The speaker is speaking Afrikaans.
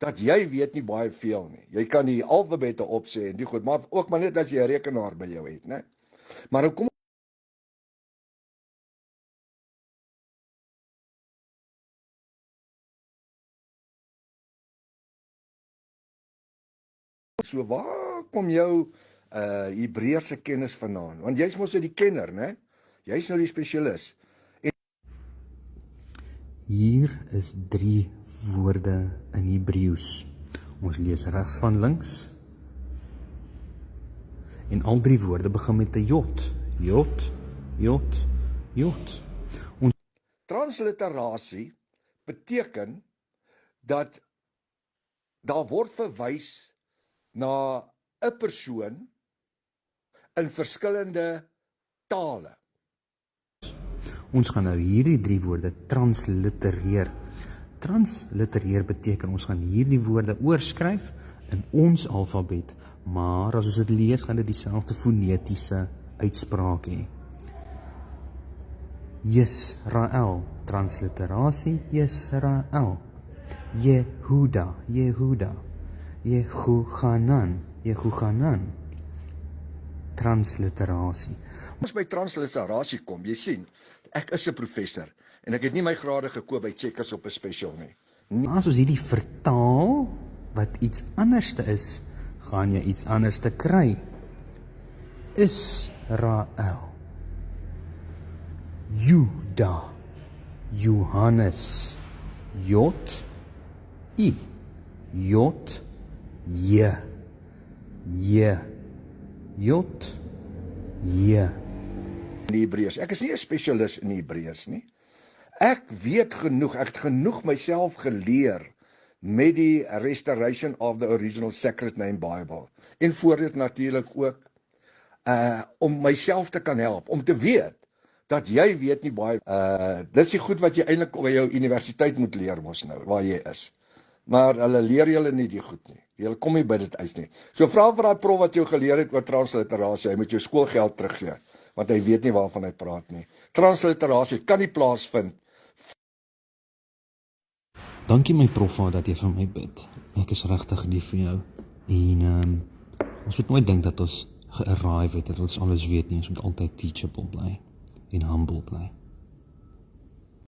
dat jy weet nie baie veel nie. Jy kan die alfabette opsê en die goed, maar ook maar net as jy 'n rekenaar by jou het, né? Maar nou kom so, waar kom jou Hebreëse kennis vandaan? Want jy's mos nou die kenner, né? Jy's nou die spesialis. Hier is 3 woorde in Hebreëus. Ons lees regs van links. En al 3 woorde begin met 'n jot. Jot, jot, jot. Transliterasie beteken dat daar word verwys na 'n persoon in verskillende tale. Ons gaan nou hierdie 3 woorde translitereer. Translitereer beteken ons gaan hierdie woorde oorskryf in ons alfabet, maar as ons dit lees, gaan dit dieselfde fonetiese uitspraak hê. Yisrael, transliterasie, Yisrael. Yehuda, Yehuda. Yehochanan, Yehochanan. Transliterasie. As by transliterasie kom, jy sien, ek is 'n professor en ek het nie my grade gekoop by Checkers op 'n special nie. As ons hierdie vertaal, wat iets anderste is, gaan jy iets anderste kry. Israel. Juda. Johannes. Jot. I. Jot. Je. Je. Jot. Je. In Hebreëus. Ek is nie 'n spesialis in Hebreëus nie. Ek weet genoeg, ek het genoeg myself geleer met die Restoration of the Original Sacred Name Bible. En voor dit natuurlik ook om myself te kan help, om te weet dat jy weet nie baie dis die goed wat jy eintlik by jou universiteit moet leer mos nou, waar jy is. Maar hulle leer julle nie die goed nie. Julle kom nie by dit uit nie. So vra vir daai prof wat jou geleer het oor transliterasie, hy moet jou skoolgeld teruggee, want hy weet nie waarvan hy praat nie. Transliterasie kan nie plaasvind. Dankie my prof dat jy vir my bid. Ek is regtig lief vir jou. En ons moet nooit dink dat ons gearrive het, dat ons alles weet nie. Ons moet altyd teachable bly en humble bly.